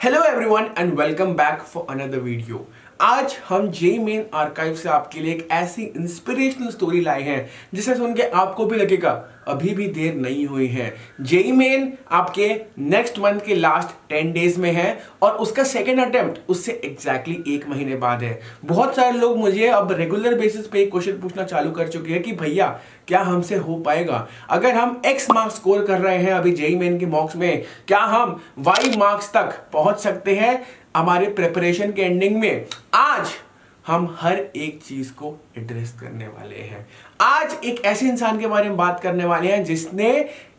Hello everyone and welcome back for another video. आज हम JEE main archive से आपके लिए एक ऐसी इंस्पिरेशनल स्टोरी लाए हैं जिसे सुन के आपको भी लगेगा अभी भी देर नहीं हुई है। जेई मेन आपके नेक्स्ट मंथ के लास्ट 10 डेज में है और उसका सेकेंड अटेम्प्ट उससे एग्जैक्टली एक महीने बाद है। बहुत सारे लोग मुझे अब रेगुलर बेसिस पे एक क्वेश्चन पूछना चालू कर चुके हैं कि भैया क्या हमसे हो पाएगा? अगर हम एक्स मार्क्स स्कोर कर रहे हैं अभी जेई मेन के मॉक्स में, क्या हम वाई मार्क्स तक पहुंच सकते हैं हमारे प्रिपरेशन के एंडिंग में? आज हम हर एक चीज को एड्रेस करने वाले हैं। आज एक ऐसे इंसान के बारे में बात करने वाले हैं जिसने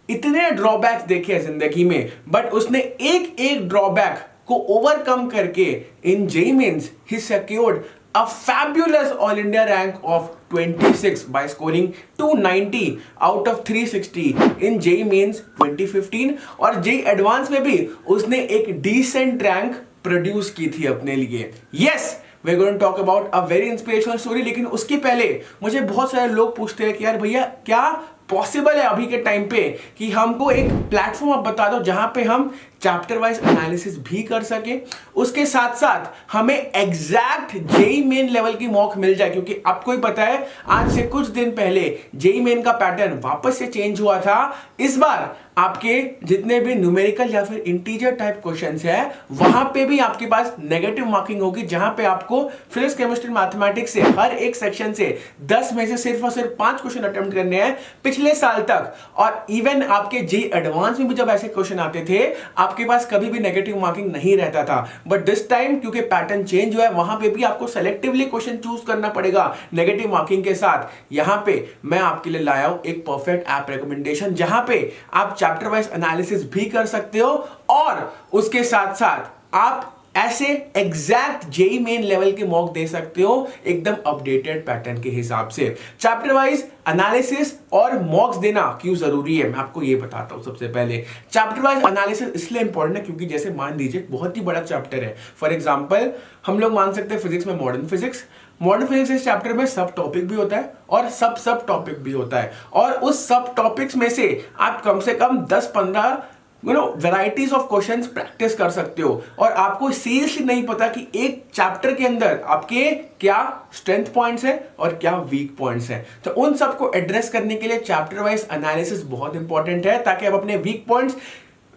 इतने ड्रॉबैक्स देखे हैं जिंदगी में, बट उसने एक एक ड्रॉबैक को ओवरकम करके in JEE Mains he secured a fabulous all India rank of 26 by scoring 290 out of 360 in JEE Mains 2015 और JEE Advance में भी उसने एक decent rank प्रोड्यूस की थी अपने लिए। Yes, we're going to talk about a very inspirational story, लेकिन उसके पहले मुझे बहुत सारे लोग पूछते हैं कि यार भैया क्या पॉसिबल है अभी के टाइम पे कि हमको एक प्लेटफॉर्म आप बता दो जहां पे हम चैप्टर वाइज एनालिसिस भी कर सके, उसके साथ साथ हमें एग्जैक्ट जेई मेन लेवल की मॉक मिल जाए, क्योंकि आपको ही पता है आज से कुछ दिन पहले जेई मेन का पैटर्न वापस से चेंज हुआ था। इस बार आपके जितने भी न्यूमेरिकल या फिर इंटीजर टाइप क्वेश्चंस है वहां पे भी आपके पास नेगेटिव मार्किंग होगी, जहां पे आपको फिजिक्स केमिस्ट्री मैथमेटिक्स से हर एक सेक्शन से 10 में से सिर्फ और सिर्फ 5 क्वेश्चन अटेम्प्ट करने हैं पिछले साल तक। और इवन आपके जेई एडवांस में भी जब ऐसे क्वेश्चन आते थे आपके पास कभी भी नेगेटिव मार्किंग नहीं रहता था, बट दिस टाइम क्योंकि पैटर्न चेंज हुआ है वहां पे भी आपको सेलेक्टिवली क्वेश्चन चूज करना पड़ेगा नेगेटिव मार्किंग के साथ। यहां पे मैं आपके लिए लाया हूं एक परफेक्ट ऐप रिकमेंडेशन जहां पे आप चैप्टर वाइज एनालिसिस भी कर सकते हो और उसके साथ साथ आप ऐसे एग्जैक्ट जेई मेन लेवल के मॉक दे सकते हो एकदम अपडेटेड पैटर्न के हिसाब से। चैप्टर वाइज एनालिसिस और मॉक्स देना क्यों जरूरी है मैं आपको ये बताता हूं। सबसे पहले चैप्टर वाइज एनालिसिस इसलिए इंपॉर्टेंट है क्योंकि जैसे मान लीजिए बहुत ही बड़ा चैप्टर है, फॉर एग्जांपल हम लोग मान सकते हैं फिजिक्स में मॉडर्न फिजिक्स इस चैप्टर में सब टॉपिक भी होता है और सब टॉपिक भी होता है, और उस सब टॉपिक्स में से आप कम से कम 10-15 वैराइटीज ऑफ क्वेश्चंस प्रैक्टिस कर सकते हो। और आपको सीरियसली नहीं पता कि एक चैप्टर के अंदर आपके क्या स्ट्रेंथ पॉइंट्स है और क्या वीक पॉइंट्स है, तो उन सबको एड्रेस करने के लिए चैप्टर वाइज एनालिसिस बहुत इंपॉर्टेंट है ताकि आप अपने वीक पॉइंट्स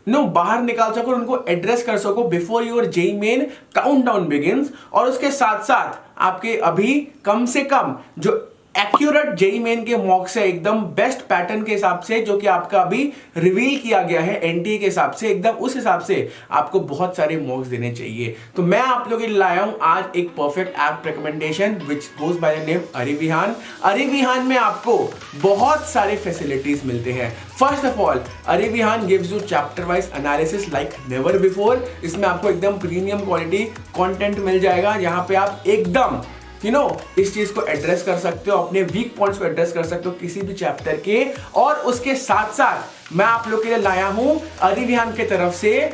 बाहर निकाल सको, उनको एड्रेस कर सको before your JEE Main countdown begins. और उसके साथ साथ आपके अभी कम से कम जो एक्यूरेट जेई मेन के मॉक्स है एकदम बेस्ट पैटर्न के हिसाब से जो कि आपका अभी रिवील किया गया है एनटीए के हिसाब से, एकदम उस हिसाब से आपको बहुत सारे मॉक्स देने चाहिए। तो मैं आप लोगों के लिए लाया हूं आज एक perfect app recommendation which goes by the name Arivihan. Arivihan में आपको बहुत सारे फैसिलिटीज मिलते हैं। First of all Arivihan gives you chapter wise analysis like never before. इसमें आपको एकदम प्रीमियम क्वालिटी कंटेंट मिल जाएगा जहां पे आप एकदम इस चीज को एड्रेस कर सकते हो, अपने वीक पॉइंट्स को एड्रेस कर सकते हो किसी भी चैप्टर के। और उसके साथ साथ मैं आप लोग के लिए लाया हूं अरिविहान की तरफ से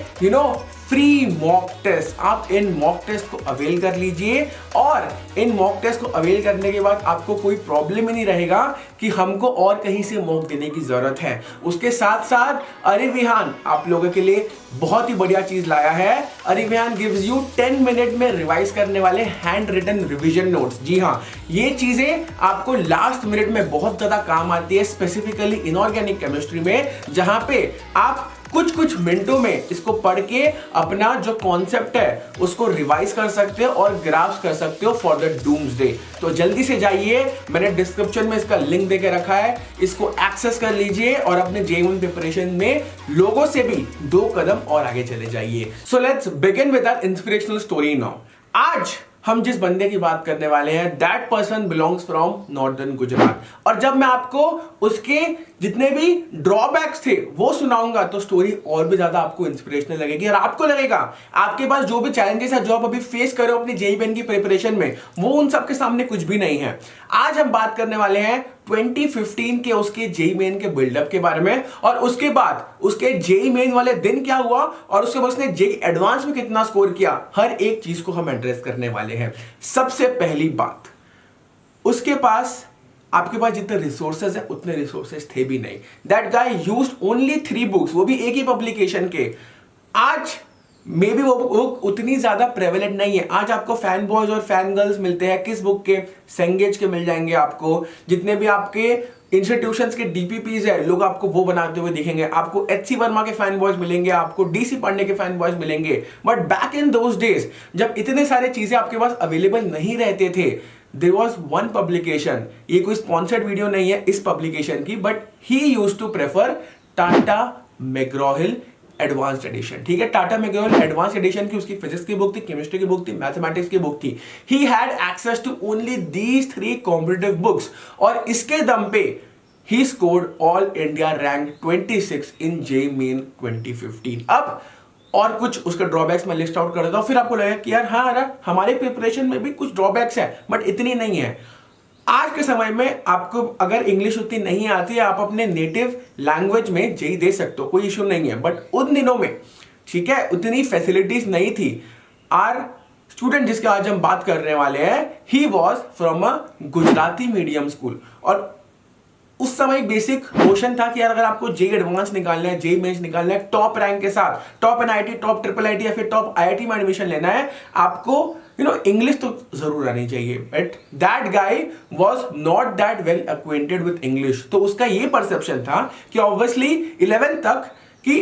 फ्री मॉक टेस्ट। आप इन मॉक टेस्ट को अवेल कर लीजिए और इन मॉक टेस्ट को अवेल करने के बाद आपको कोई प्रॉब्लम ही नहीं रहेगा कि हमको और कहीं से मॉक देने की जरूरत है। उसके साथ साथ अरिविहान आप लोगों के लिए बहुत ही बढ़िया चीज लाया है। अरिविहान गिव्स यू 10 मिनट में रिवाइज करने वाले हैंड रिटन रिवीजन नोट्स। जी हाँ, ये चीजें आपको लास्ट मिनट में बहुत ज्यादा काम आती है, स्पेसिफिकली इनऑर्गेनिक केमिस्ट्री में, जहां पे आप कुछ मिनटों में इसको पढ़ के अपना जो कॉन्सेप्ट है उसको रिवाइज कर सकते हो और ग्राफ्स कर सकते हो फॉर द डूम्सडे। तो जल्दी से जाइए, मैंने डिस्क्रिप्शन में इसका लिंक देके रखा है, इसको एक्सेस कर लीजिए और अपने जेई मेन प्रिपरेशन में लोगों से भी 2 कदम और आगे चले जाइए। So let's begin with our inspirational story now. आज हम जिस बंदे की बात करने वाले हैं that person belongs from northern Gujarat, और जब मैं आपको उसके जितने भी ड्रॉबैक्स थे वो सुनाऊंगा तो स्टोरी और भी ज्यादा आपको इंस्पिरेशनल लगेगी और आपको लगेगा आपके पास जो भी चैलेंजेस है जो आप अभी फेस कर रहे हो अपनी जेई मेन की प्रिपरेशन में वो उन सबके सामने कुछ भी नहीं है। आज हम बात करने वाले हैं 2015 के उसके जेई मेन के बिल्डअप के बारे में, और उसके बाद उसके जेई मेन वाले दिन क्या हुआ और उसके बाद उसने जेई एडवांस में कितना स्कोर किया, हर एक चीज को हम एड्रेस करने वाले हैं। सबसे पहली बात, उसके पास आपके पास जितने रिसोर्सेज है उतने रिसोर्सेज थे भी नहीं। That guy used only 3 books, वो भी एक ही पब्लिकेशन के। आज मे बी वो बुक उतनी ज्यादा प्रेवलेंट नहीं है। आज आपको फैन बॉयज और फैन गर्ल्स मिलते हैं किस बुक के, सेंगेज के मिल जाएंगे आपको। जितने भी आपके इंस्टीट्यूशंस के डीपीपीज है, लोग आपको वो बनाते हुए दिखेंगे। आपको एचसी वर्मा के फैन बॉयज मिलेंगे, आपको डीसी पांडे के फैन बॉयज मिलेंगे। But back in those days जब इतने सारे चीजें आपके पास अवेलेबल नहीं रहते थे, देयर वाज वन पब्लिकेशन, ये कोई स्पॉन्सर्ड वीडियो नहीं है इस पब्लिकेशन की, but he used to prefer Tata McGraw Hill advanced edition. ठीक है, टाटा मैग्रॉ-हिल एडवांस्ड एडिशन की उसकी फिजिक्स की बुक थी, केमिस्ट्री की बुक थी, मैथमेटिक्स की बुक थी। He had access to only these 3 competitive books और इसके दम पे ही scored all India rank 26 in JEE Main 2015। अब और कुछ उसके ड्रॉबैक्स मैं लिस्ट आउट कर देता हूं, फिर आपको लगेगा कि यार हाँ यार हमारे प्रिपरेशन में भी कुछ ड्रॉबैक्स है, बट इतनी नहीं है। आज के समय में आपको अगर इंग्लिश उतनी नहीं आती है, आप अपने नेटिव लैंग्वेज में जेईई दे सकते हो, कोई इशू नहीं है। बट उन दिनों में, ठीक है, उतनी फैसिलिटीज नहीं थी। आर स्टूडेंट जिसके आज हम बात करने वाले हैं, he was from a Gujarati medium school. और उस समय एक बेसिक नोशन था कि यार अगर आपको जेईई एडवांस निकालना है, जेईई मेंस निकालना है टॉप रैंक के साथ, top NIT, top triple IT या फिर टॉप आईआईटी में एडमिशन लेना है, आपको इंग्लिश तो जरूर आनी चाहिए। But that guy was not that well acquainted with English. तो उसका ये परसेप्शन था कि ऑब्वियसली 11th तक कि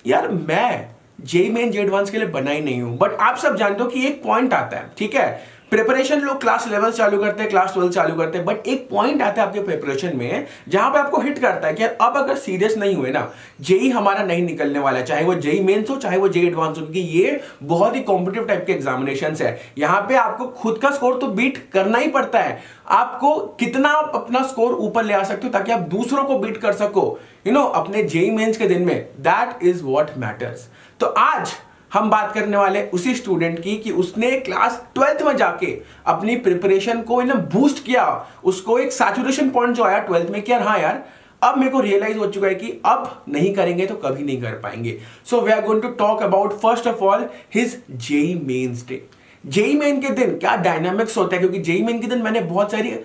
यार मैं जेईई मेन जेईई एडवांस के लिए बना ही नहीं हूं। बट आप सब जानते हो कि एक पॉइंट आता है, ठीक है, प्रिपरेशन लोग क्लास 11 चालू करते हैं, क्लास 12 चालू करते हैं, बट एक पॉइंट आता है आपके प्रिपरेशन में जहां पे आपको हिट करता है कि अब अगर सीरियस नहीं हुए ना, जेईई हमारा नहीं निकलने वाला है, चाहे वो जेईई मेंस हो चाहे वो जेईई एडवांस हो, क्योंकि ये बहुत ही कॉम्पिटिटिव टाइप के एग्जामिनेशंस है। यहां पे आपको खुद का स्कोर तो बीट करना ही पड़ता है। आपको कितना अपना स्कोर ऊपर ले आ सकते हो ताकि आप दूसरों को बीट कर सको अपने जेईई मेंस के दिन में, दैट इज व्हाट मैटर्स। तो आज हम बात करने वाले उसी स्टूडेंट की कि उसने क्लास 12th में जाके अपनी प्रिपरेशन को बूस्ट किया, उसको एक सैचुरेशन पॉइंट जो आया 12th में कि यार हाँ यार अब मेरे को रियलाइज हो चुका है कि अब नहीं करेंगे तो कभी नहीं कर पाएंगे। So we are going to talk about first of all his JEE Mains day. JEE Main के दिन क्या डायनामिक्स होता है, क्योंकि जेईई मेन के दिन मैंने बहुत सारी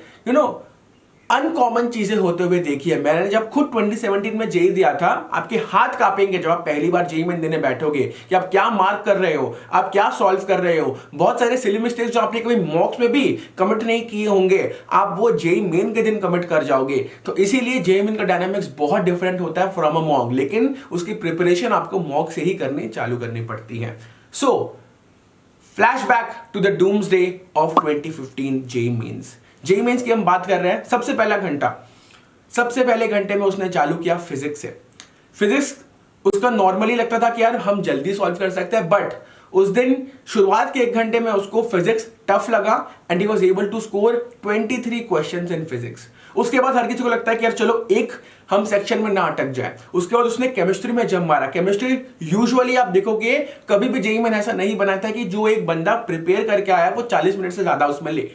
अनकॉमन चीजें होते हुए देखी है। मैंने जब खुद 2017 में जेईई दिया था, आपके हाथ कांपेंगे जब आप पहली बार जेईई में देने बैठोगे कि आप क्या मार्क कर रहे हो, आप क्या सॉल्व कर रहे हो। बहुत सारे सिली मिस्टेक्स जो आपने कभी मॉक्स में भी कमिट नहीं किए होंगे, आप वो जेईई मेन के दिन कमिट कर जाओगे। तो इसीलिए जेईई मेन का डायनामिक्स बहुत डिफरेंट होता है फ्रॉम अ मॉक, लेकिन उसकी प्रिपरेशन आपको मॉक से ही चालू करनी पड़ती है। So flashback to the doomsday of 2015 JEE mains. JEE mains की हम बात कर रहे हैं। सबसे पहले घंटे में उसने चालू किया फिजिक्स से। फिजिक्स उसका नॉर्मली लगता था कि यार हम जल्दी सॉल्व कर सकते हैं, बट उस दिन शुरुआत के 1 घंटे में उसको फिजिक्स टफ लगा and he was able to score 23 questions in physics. उसके बाद हर किसी को लगता है कि यार चलो एक हम सेक्शन में ना अटक जाए। उसके बाद उसने केमिस्ट्री में जंप मारा। केमिस्ट्री यूजुअली आप देखोगे कभी भी जेईई में ऐसा नहीं बनाता है कि जो एक बंदा प्रिपेयर करके आया वो 40 मिनट से ज्यादा उसमें ले।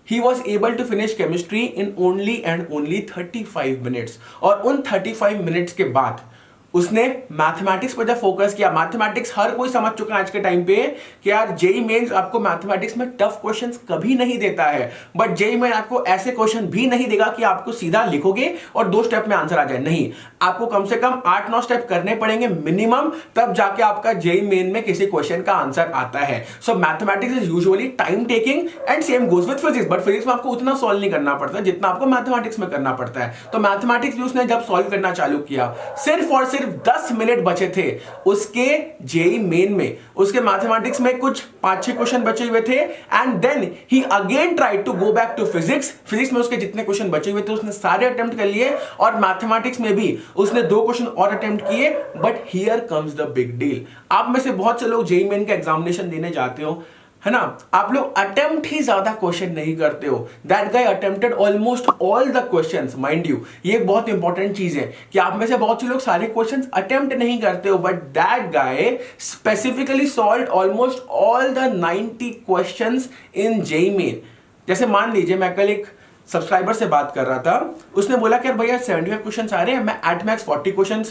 He was able to finish chemistry in only and only 35 minutes। और उन 35 मिनट्स के बाद उसने मैथमेटिक्स पर जब फोकस किया, मैथमेटिक्स हर कोई समझ चुका है आज के टाइम पे कि यार जेईई मेंस आपको मैथमेटिक्स में टफ क्वेश्चंस कभी नहीं देता है, बट जेईई मेन आपको ऐसे क्वेश्चन भी नहीं देगा कि आपको सीधा लिखोगे और 2 स्टेप में आंसर आ जाए। नहीं, आपको कम से कम 8-9 स्टेप करने पड़ेंगे मिनिमम, तब जाके आपका जेईई मेन में किसी क्वेश्चन का आंसर आता है। So mathematics is usually time taking and same goes with physics, but physics में आपको उतना सॉल्व नहीं करना पड़ता जितना आपको मैथमेटिक्स में करना पड़ता है। तो मैथमेटिक्स भी उसने जब सॉल्व करना चालू किया, सिर्फ और सिर्फ 10 मिनट बचे थे उसके जेईई मेन में। उसके मैथमेटिक्स में कुछ 5-6 क्वेश्चन बचे हुए थे and then he again tried to go back to physics. Physics में उसके जितने क्वेश्चन बचे हुए थे उसने सारे अटेम्प्ट कर लिए, और मैथमेटिक्स में भी उसने 2 क्वेश्चन और अटेम्प्ट किए। But here comes the big deal. आप में से बहुत से लोग जेईई मेन का एग्जामिनेशन देने जाते हो, है ना, आप लोग अटेम्प्ट ही ज्यादा क्वेश्चन नहीं करते हो। That guy attempted almost all the questions. Mind you, ये एक बहुत इंपॉर्टेंट चीज है कि आप में से बहुत से लोग सारे क्वेश्चंस अटेम्प्ट नहीं करते हो, but that guy specifically solved almost all the 90 questions in JEE main. जैसे मान लीजिए मैं कल एक सब्सक्राइबर से बात कर रहा था, उसने बोला कि भैया 75 क्वेश्चन आ रहे हैं, मैं एट मैक्स 40 क्वेश्चन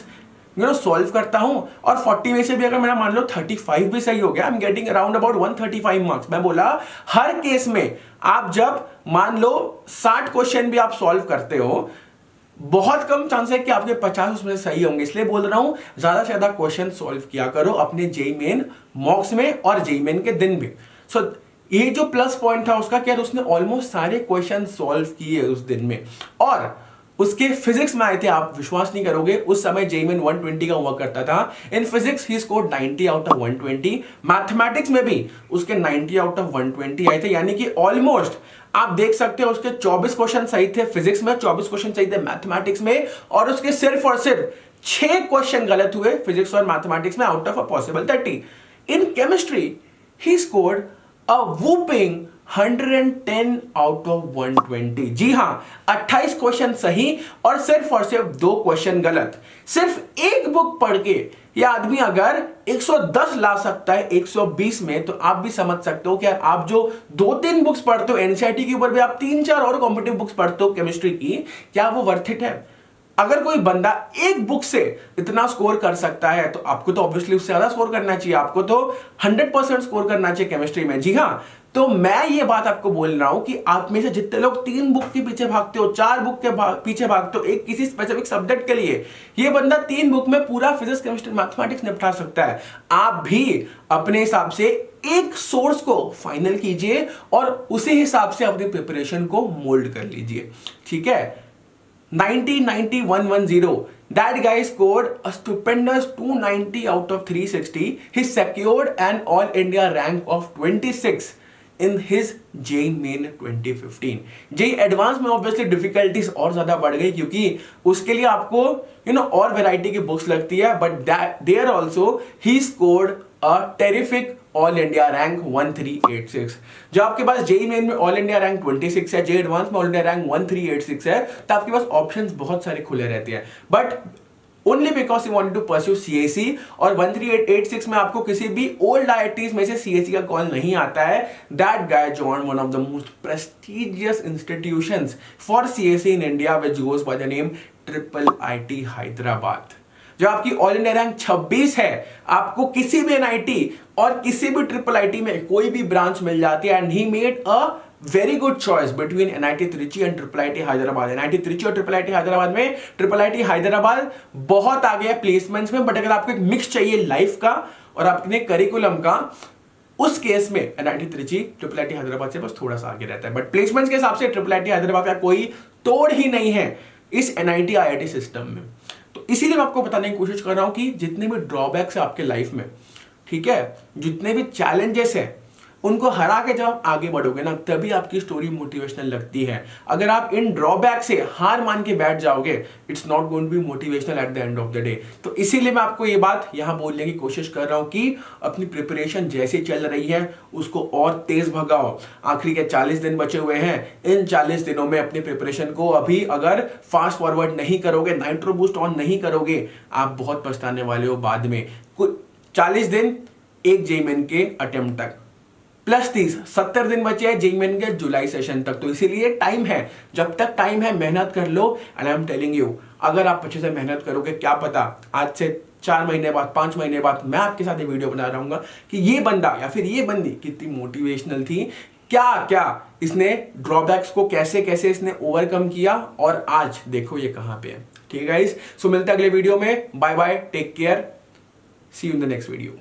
सॉल्व करता हूं, और 40 में से भी अगर मेरा मान लो 35 भी सही हो गया, I am getting around about 135 marks. मैं बोला हर केस में आप जब मान लो 60 क्वेश्चन भी आप सॉल्व करते हो, बहुत कम चांस है कि आपके 50 उसमें से सही होंगे, इसलिए बोल रहा हूं ज्यादा से ज्यादा क्वेश्चन सॉल्व किया करो अपने जेईई मेन मॉक्स में और जेईई मेन के दिन में। सो ये जो प्लस पॉइंट था उसका क्या, उसने ऑलमोस्ट सारे क्वेश्चन सॉल्व किए उस दिन में, और उसके फिजिक्स में आए थे, आप विश्वास नहीं करोगे उस समय जेईई मेन 120 का हुआ करता था। In physics he scored 90 out of 120, mathematics में भी उसके 90 आउट ऑफ 120 आए थे, यानी कि ऑलमोस्ट आप देख सकते हो उसके 24 क्वेश्चन सही थे फिजिक्स में, 24 क्वेश्चन सही थे मैथमेटिक्स में, और उसके सिर्फ और सिर्फ 6 क्वेश्चन गलत हुए फिजिक्स और मैथमेटिक्स में out of a possible 30। In chemistry he scored a whooping 110 out of 120। जी हां, 28 क्वेश्चन सही और सिर्फ 2 क्वेश्चन गलत। सिर्फ एक बुक पढ़ के यह आदमी अगर 110 ला सकता है 120 में, तो आप भी समझ सकते हो कि यार आप जो 2-3 बुक्स पढ़ते हो एनसीईआरटी के ऊपर भी आप 3-4 और कॉम्पिटिटिव बुक्स पढ़ते हो केमिस्ट्री की, क्या वो वर्थ इट है? अगर कोई बंदा एक बुक से इतना स्कोर कर सकता है तो आपको तो ऑब्वियसली उससे ज्यादा स्कोर करना चाहिए, आपको तो 100% स्कोर करना चाहिए केमिस्ट्री में। जी हां, तो मैं ये बात आपको बोल रहा हूं कि आप में से जितने लोग 3 बुक के पीछे भागते हो, 4 बुक के पीछे भागते हो एक किसी स्पेसिफिक सब्जेक्ट के लिए, ये बंदा 3 बुक में पूरा फिजिक्स केमिस्ट्री मैथमेटिक्स निपटा सकता है। आप भी अपने हिसाब से एक सोर्स को फाइनल कीजिए और उसी हिसाब से अपनी प्रिपरेशन को मोल्ड कर लीजिए, ठीक है। 90, 90, 110. That guy scored a stupendous 290 out of 360. He secured an All India rank of 26 in his JEE Main 2015. JEE Advanced में obviously difficulties और ज्यादा बढ़ गई क्योंकि उसके लिए आपको और वैरायटी की बुक्स लगती है, but there also he scored a terrific all India rank 1386। जब आपके पास जेईई मेन में ऑल इंडिया रैंक 26 है, जेईई एडवांस में ऑल इंडिया रैंक 1386 है, तो आपके पास ऑप्शंस बहुत सारे खुले रहते हैं, but only because you wanted to pursue CSE, और 13886 में आपको किसी भी ओल्ड आईआईटीज में से सीएसी का कॉल नहीं आता है। That guy joined one of the most prestigious institutions for CSE in India which goes by the name IIIT Hyderabad. जो आपकी ऑल इंडिया रैंक 26 है, आपको किसी भी एनआईटी और किसी भी IIIT में कोई भी ब्रांच मिल जाती है, and he made a very good choice between NIT Trichy and IIIT Hyderabad. NIT Trichy और IIIT हैदराबाद में IIIT हैदराबाद बहुत आगे है प्लेसमेंट्स में, बट अगर आपको एक मिक्स चाहिए लाइफ का और अपने करिकुलम का, उस केस में एनआईटी त्रिची IIIT हैदराबाद से बस थोड़ा सा आगे रहता है, बट प्लेसमेंट्स के हिसाब से IIIT हैदराबाद का कोई तोड़ ही नहीं है इस एनआईटी आईआईटी सिस्टम में। तो इसीलिए मैं आपको बताने की कोशिश कर रहा हूं कि जितने भी ड्रॉबैक्स है आपके लाइफ में, ठीक है, जितने भी चैलेंजेस है, उनको हरा के जब आप आगे बढ़ोगे ना, तभी आपकी स्टोरी मोटिवेशनल लगती है। अगर आप इन ड्रॉबैक से हार मान के बैठ जाओगे, it's not going to be motivational at the end of the day. तो इसीलिए मैं आपको ये बात यहां बोलने की कोशिश कर रहा हूं कि अपनी प्रिपरेशन जैसे चल रही है उसको और तेज भगाओ। आखिरी के 40 दिन बचे हुए हैं, इन 40 दिनों में अपनी प्रिपरेशन को अभी अगर फास्ट फॉरवर्ड नहीं करोगे, नाइट्रो बूस्ट ऑन नहीं करोगे, आप बहुत पछताने वाले हो बाद में। कुछ 40 दिन एक जेईई मेन के अटेम्प्ट तक, प्लस 30 70 दिन बचे हैं जेईई मेन के जुलाई सेशन तक। तो इसीलिए टाइम है, जब तक टाइम है मेहनत कर लो। And I am telling you, अगर आप अच्छे से मेहनत करोगे, क्या पता आज से 4 महीने बाद, 5 महीने बाद मैं आपके साथ ये वीडियो बना रहा हूँ कि ये बंदा या फिर ये बंदी कितनी मोटिवेशनल थी, क्या क्या इसने ड्रॉबैक्स को कैसे कैसे इसने ओवरकम किया, और आज देखो ये कहाँ पे है। ठीक है गाइस, सो मिलते हैं अगले वीडियो में। Bye bye, take care, see you in the next video.